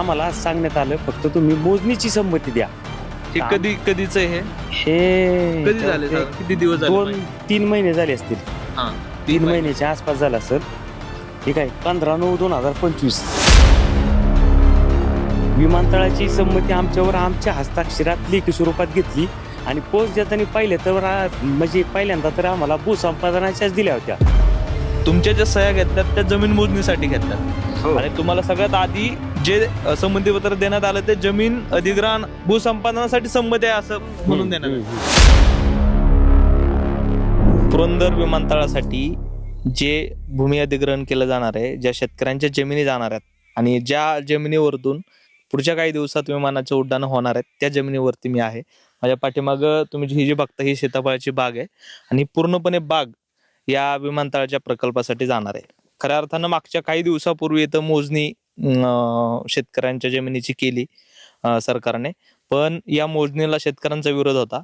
आम्हाला सांगण्यात आलं फक्त तुम्ही मोजणीची संमती द्या. हे कधीच आहे हे कधी झाले साधारण? किती दिवस झाले? 2-3 महिने झाले असतील. हा 3 महिन्याच्या आसपास झाला असेल. ठीक आहे. 15/9/2025 विमानतळाची संमती आमच्यावर आमच्या हस्ताक्षरात लेखी स्वरूपात घेतली आणि पोस्ट देताना म्हणजे पहिल्यांदा तर आम्हाला भूसंपादनाच्याच दिल्या होत्या. तुमच्या ज्या सह्या घेतल्यात त्या जमीन मोजणीसाठी घेतल्यात आणि तुम्हाला सगळ्यात आधी जे संमती पत्र देण्यात आलं ते जमीन अधिग्रहण भूसंपादनासाठी संमती आहे असं म्हणून देण्यात आलं. पुरंदर विमानतळासाठी जे भूमी अधिग्रहण केलं जाणार आहे, ज्या शेतकऱ्यांच्या जमिनी जाणार आहेत आणि ज्या जमिनीवरतून पुढच्या काही दिवसात विमानाचे उड्डाण होणार आहेत त्या जमिनीवरती मी आहे. माझ्या पाठीमागं तुम्ही ही जी बघता ही सीताफळाची बाग आहे आणि पूर्णपणे बाग या विमानतळाच्या प्रकल्पासाठी जाणार आहे. खऱ्या अर्थानं मागच्या काही दिवसापूर्वी इथं मोजणी शेतकऱ्यांच्या जमिनीची केली सरकारने, पण या मोजणीला शेतकऱ्यांचा विरोध होता.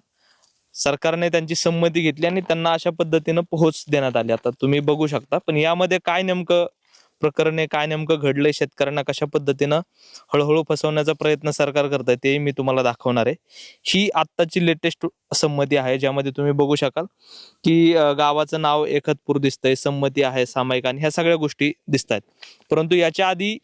सरकारने त्यांची संमती घेतली आणि त्यांना अशा पद्धतीनं पोहोच देण्यात आली. आता तुम्ही बघू शकता, पण यामध्ये काय नेमकं प्रकरणे काय नेमकं घडलंय, शेतकऱ्यांना कशा पद्धतीनं हळूहळू फसवण्याचा प्रयत्न सरकार करत आहे ते मी तुम्हाला दाखवणार आहे. ही आत्ताची लेटेस्ट संमती आहे ज्यामध्ये तुम्ही बघू शकाल की गावाचं नाव एकतपूर दिसतंय, संमती आहे सामायिक आणि ह्या सगळ्या गोष्टी दिसत आहेत. परंतु याच्या आधी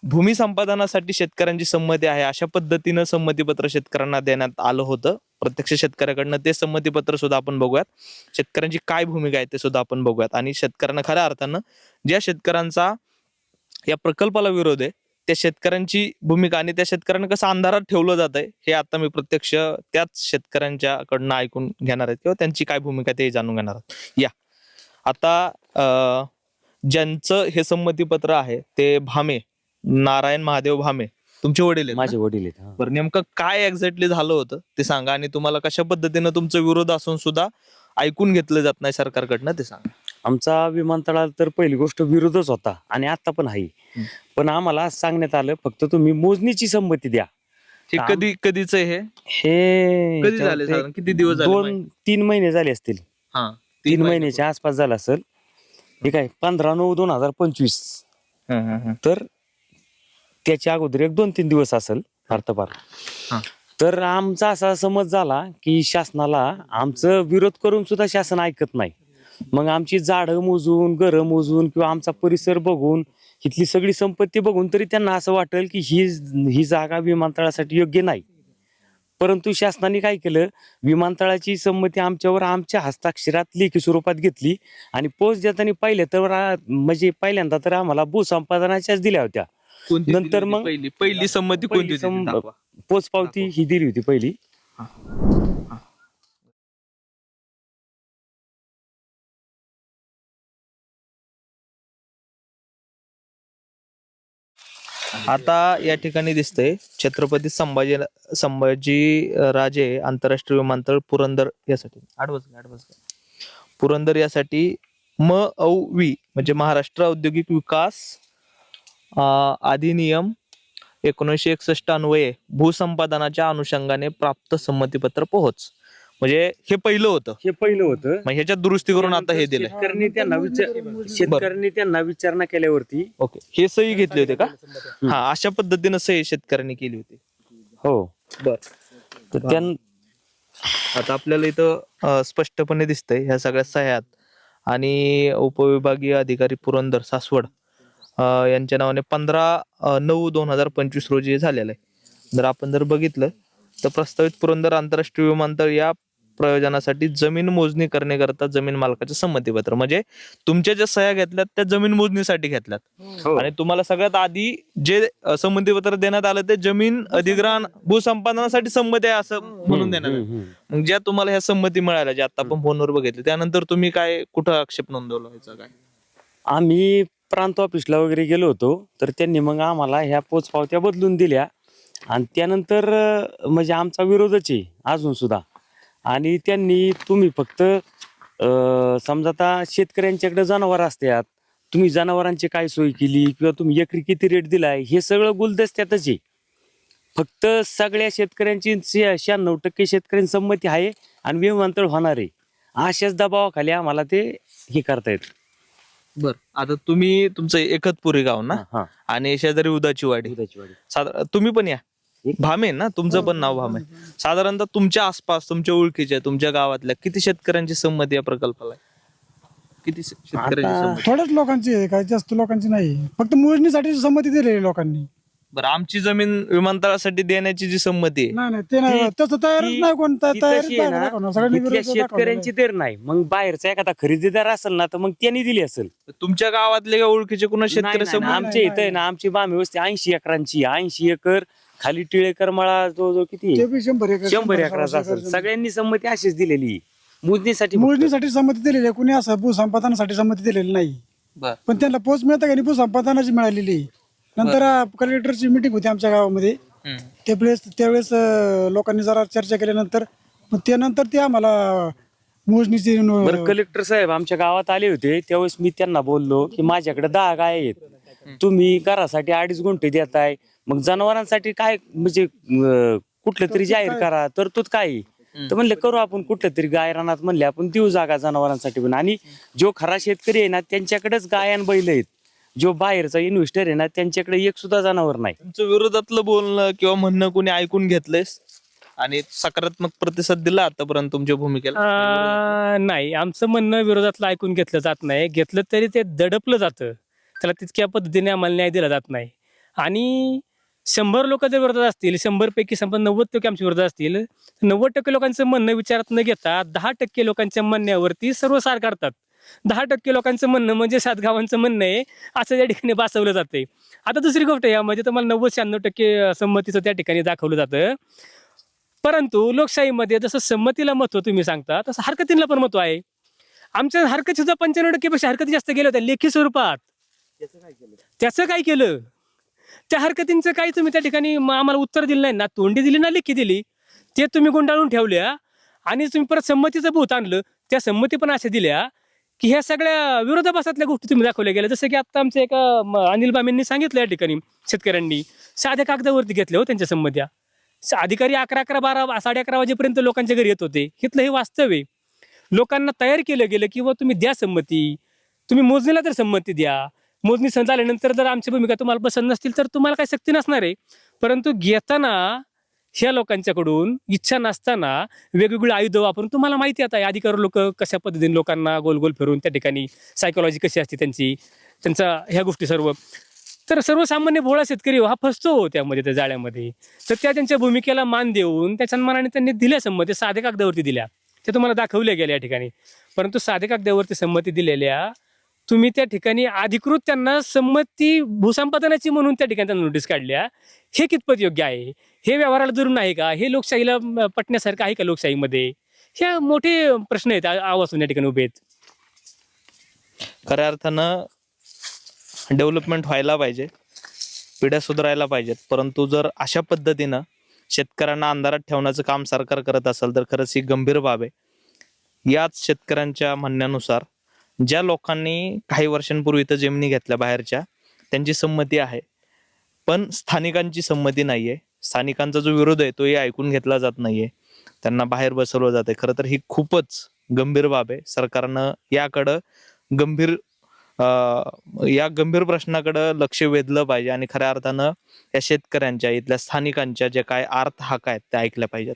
भूमी संपादनासाठी शेतकऱ्यांची संमती आहे अशा पद्धतीनं संमतीपत्र शेतकऱ्यांना देण्यात आलं होतं प्रत्यक्ष शेतकऱ्याकडनं. ते संमतीपत्र सुद्धा आपण बघूयात, शेतकऱ्यांची काय भूमिका आहे ते सुद्धा आपण बघूयात आणि शेतकऱ्यांना खऱ्या अर्थानं ज्या शेतकऱ्यांचा या प्रकल्पाला विरोध आहे त्या शेतकऱ्यांची भूमिका आणि त्या शेतकऱ्यांना कसं अंधारात ठेवलं जात आहे हे आता मी प्रत्यक्ष त्याच शेतकऱ्यांच्याकडनं ऐकून घेणार आहेत किंवा त्यांची काय भूमिका ते जाणून घेणार आहोत. या आता ज्यांचं हे संमतीपत्र आहे ते भामे, नारायण महादेव भामे तुमचे वडील आहेत? माझे वडील आहेत. बरं, नेमकं काय एक्झॅक्टली झालं होतं ते सांगा आणि तुम्हाला कशा पद्धतीनं तुमचा विरोध असून सुद्धा ऐकून घेतलं जात नाही सरकारकडनं ते सांगा. आमचा विमानतळाला तर पहिली गोष्ट विरोधच होता आणि आता पण आहे. पण आम्हाला सांगण्यात आलं फक्त तुम्ही मोजणीची संमती द्या. हे कधीच आहे हे कधी झाले साधारण? किती दिवस झाले? 2-3 महिने झाले असतील. 3 महिन्याच्या आसपास झाला असेल. ठीक आहे. 15/9/2025 तर त्याच्या अगोदर 1-2-3 दिवस असेल अर्थपार. तर आमचा असा समज झाला की शासनाला आमचं विरोध करून सुद्धा शासन ऐकत नाही. मग आमची झाडं मोजून, घरं मोजून किंवा आमचा परिसर बघून, इथली सगळी संपत्ती बघून तरी त्यांना असं वाटेल की ही जागा विमानतळासाठी योग्य नाही. परंतु शासनाने काय केलं, विमानतळाची संमती आमच्यावर आमच्या हस्ताक्षरात लेखी स्वरूपात घेतली आणि पोस्ट देताना पहिल्यांदा तर आम्हाला भूसंपादनाच्याच दिल्या होत्या. नंतर मग पहिली संमती कोणती होती? पोच पावती ही दिली होती पहिली. आता या ठिकाणी दिसतंय छत्रपती संभाजी राजे आंतरराष्ट्रीय विमानतळ पुरंदर यासाठी पुरंदर यासाठी MOV म्हणजे महाराष्ट्र औद्योगिक विकास अधिनियम 1961 अन्वये भूसंपादनाच्या अनुषंगाने प्राप्त संमतीपत्र पोहोच. म्हणजे हे पहिलं होतं. मग ह्याच्यात दुरुस्ती करून आता हे दिलं. शेतकऱ्यांनी त्यांना विचारणा केल्यावरती ओके हे सही घेतली होती का? हा, अशा पद्धतीनं सही शेतकऱ्यांनी केली होती. हो. बर, तर आता आपल्याला इथं स्पष्टपणे दिसतंय ह्या सगळ्या सह्यात आणि उपविभागीय अधिकारी पुरंदर सासवड यांच्या नावाने 15/9/2025 रोजी झालेलं आहे. जर आपण बघितलं तर प्रस्तावित पुरंदर आंतरराष्ट्रीय विमानतळ या प्रयोजनासाठी जमीन मोजणी करण्याकरता जमीन मालकाचे संमतीपत्र, म्हणजे तुमच्या ज्या सह्या घेतल्यात त्या जमीन मोजणीसाठी घेतल्यात आणि तुम्हाला सगळ्यात आधी जे संमतीपत्र देण्यात आलं ते जमीन अधिग्रहण भूसंपादनासाठी संमती आहे असं म्हणून देण्यात आलं. मग ज्या तुम्हाला ह्या संमती मिळाल्या ज्या आता आपण फोनवर बघितले त्यानंतर तुम्ही काय कुठं आक्षेप नोंदवला व्हायचा काय? आम्ही प्रांत ऑफिसला वगैरे गेलो होतो तर त्यांनी मग आम्हाला ह्या पोचपावत्या बदलून दिल्या आणि त्यानंतर म्हणजे आमचा विरोधच आहे अजून सुद्धा. आणि त्यांनी तुम्ही फक्त समजा आता शेतकऱ्यांच्याकडे जनावर असतात, तुम्ही जनावरांची काय सोय केली किंवा तुम्ही एकरी किती रेट दिलाय हे सगळं गुलदस्त्यातच आहे. फक्त सगळ्या शेतकऱ्यांची 96% शेतकऱ्यांची संमती आहे आणि विमानतळ होणार आहे अशाच दबावाखाली आम्हाला ते हे करतायत. बर, आता तुम्ही तुमचं एकतपुरी गाव ना, हा आणि शेजारी उदाची वाडी. साधारण तुम्ही पण या, भामे ना तुमचं पण नाव भामे. साधारणतः तुमच्या आसपास, तुमच्या ओळखीच्या, तुमच्या गावातल्या किती शेतकऱ्यांची संमती या प्रकल्पाला आहे? किती शेतकऱ्यांची संमती? थोड्याच लोकांची आहे, काही जास्त लोकांची नाही. फक्त मोजणीसाठी संमती दिलेली लोकांनी. बरं, आमची जमीन विमानतळासाठी देण्याची जी संमती आहे, नाही ते नाही, तसं तयारच नाही. कोणता ती तयारीच तशी आहे नाही ना, दाखवणार. सगळ्यांनी इथल्या विरोध शेतकऱ्यांची तर नाही, मग बाहेरचा एखादा खरेदीदार असेल ना तर मग त्यांनी दिली असेल. तुमच्या गावातले का ओळखीचे कुणा नाही, शेतकरी नाही, संमती? आमच्या इथं आहे ना, आमची बामी वस्ती 80 एकरांची, 80 एकर खाली टिळेकर मळा जो किती ते आहे? बी 100 एकर, 100 एकराचा असेल. सगळ्यांनी संमती अशीच दिलेली मोजणीसाठी. मोजणीसाठी संमती दिलेली आहे. कुणी असं भूसंपादनासाठी संमती दिलेली नाही. बर, पण त्यांना पोच मिळतं का नाही, भूसंपादनाची मिळालेली आहे. नंतर कलेक्टरची मिटिंग होती आमच्या गावामध्ये. त्यावेळेस लोकांनी जरा चर्चा केल्यानंतर मग त्यानंतर ते आम्हाला मोजणीची बरं, कलेक्टर साहेब आमच्या गावात आले होते त्यावेळेस मी त्यांना बोललो की माझ्याकडे 10 गाय आहेत, तुम्ही घरासाठी 2.5 गुंठे देताय, मग जनावरांसाठी काय म्हणजे कुठलं तरी जाहीर करा, तरतूद काय आहे? तर म्हणले करू आपण कुठलं तरी गाय रानात, म्हणले आपण देऊ जागा जनावरांसाठी पण. आणि जो खरा शेतकरी आहे ना त्यांच्याकडेच गाय आणि बैल आहेत, जो बाहेरचा इन्व्हेस्टर आहे ना त्यांच्याकडे एक सुद्धा जनावर नाही. तुमचं विरोधातलं बोलणं किंवा म्हणणं कोणी ऐकून घेतलंयस आणि सकारात्मक प्रतिसाद दिला आतापर्यंत तुमच्या भूमिकेला? नाही, आमचं म्हणणं विरोधातलं ऐकून घेतलं जात नाही. घेतलं तरी ते दडपलं जातं, त्याला तितक्या पद्धतीने आम्हाला न्याय दिला जात नाही. आणि 100 लोक जर विरोधात असतील, 100 पैकी 90% आमच्या विरोधात असतील, 90% लोकांचं म्हणणं विचारात न घेता 10% लोकांच्या म्हणण्यावरती सर्व सार काढतात. 10% लोकांचं म्हणणं म्हणजे 7 गावांचं म्हणणं आहे असं त्या ठिकाणी बसवलं जाते. आता दुसरी गोष्ट यामध्ये तुम्हाला 90-96% संमतीचं त्या ठिकाणी दाखवलं जातं. परंतु लोकशाहीमध्ये जसं संमतीला महत्व तुम्ही सांगता तसं हरकतीला पण महत्व आहे. आमच्या हरकत सुद्धा 95% पेक्षा हरकती जास्त गेल्या होत्या लेखी स्वरूपात. त्याचं काय केलं? त्या हरकतींचं काही तुम्ही त्या ठिकाणी आम्हाला उत्तर दिलं नाही ना, तोंडी दिली ना लेखी दिली, ते तुम्ही गुंडाळून ठेवल्या. आणि तुम्ही परत संमतीचं भूत आणलं, त्या संमती पण अशा दिल्या की ह्या सगळ्या विरोधाभासातल्या गोष्टी तुम्ही दाखवल्या गेल्या. जसं की आता आमच्या एका अनिल बामेंनी सांगितलं, या ठिकाणी शेतकऱ्यांनी साध्या कागदावरती घेतल्या हो त्यांच्या संमत्या. अधिकारी 11, 12, 11:30 वाजेपर्यंत लोकांच्या घरी येत होते. इथलं हे वास्तव आहे. लोकांना तयार केलं गेलं की तुम्ही द्या संमती, तुम्ही मोजणीला तर संमती द्या. मोजणी झाल्यानंतर जर आमची भूमिका तुम्हाला पसंत नसतील तर तुम्हाला काही सक्ती नसणार आहे. परंतु घेताना ह्या लोकांच्याकडून इच्छा नसताना वेगवेगळी आयुध वापरून, तुम्हाला माहिती आता अधिकारी लोक कशा पद्धतीने लोकांना गोल गोल फिरून त्या ठिकाणी सायकोलॉजी कशी असते त्यांचा ह्या गोष्टी सर्व. तर सर्वसामान्य भोळा शेतकरी हा फसतो त्यामध्ये, त्या जाळ्यामध्ये. तर त्यांच्या भूमिकेला मान देऊन त्या सन्मानाने त्यांनी दिल्या संमती, साध्या कागदावरती दिल्या, ते तुम्हाला दाखवल्या गेल्या या ठिकाणी. परंतु साध्या कागदावरती संमती दिलेल्या तुम्ही त्या ठिकाणी अधिकृत त्यांना संमती भूसंपादनाची म्हणून त्या ठिकाणी त्यांना नोटीस काढल्या. हे कितपत योग्य आहे? हे व्यवहाराला धरून आहे का? हे लोकशाहीला पटण्यासारखं आहे का लोकशाहीमध्ये? ह्या मोठे प्रश्न आहेत आवाजून या ठिकाणी उभे आहेत. खऱ्या अर्थानं डेव्हलपमेंट व्हायला पाहिजे, पिढ्या सुधारायला पाहिजेत, परंतु जर अशा पद्धतीनं शेतकऱ्यांना अंधारात ठेवण्याचं काम सरकार करत असेल तर खरंच ही गंभीर बाब आहे. याच शेतकऱ्यांच्या म्हणण्यानुसार ज्या लोकांनी काही वर्षांपूर्वी इथं जमिनी घेतल्या बाहेरच्या, त्यांची संमती आहे, पण स्थानिकांची संमती नाहीये. स्थानिकांचा जो विरोध आहे तोही ऐकून घेतला जात नाहीये, त्यांना बाहेर बसवलं जाते. खरं तर ही खूपच गंभीर बाब आहे. सरकारनं याकडं या गंभीर प्रश्नाकडे लक्ष वेधलं पाहिजे आणि खऱ्या अर्थानं या शेतकऱ्यांच्या, इथल्या स्थानिकांच्या जे काय आर्त हाक आहेत त्या ऐकल्या पाहिजेत.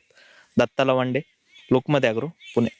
दत्ता लवांडे, लोकमत ॲग्रो, पुणे.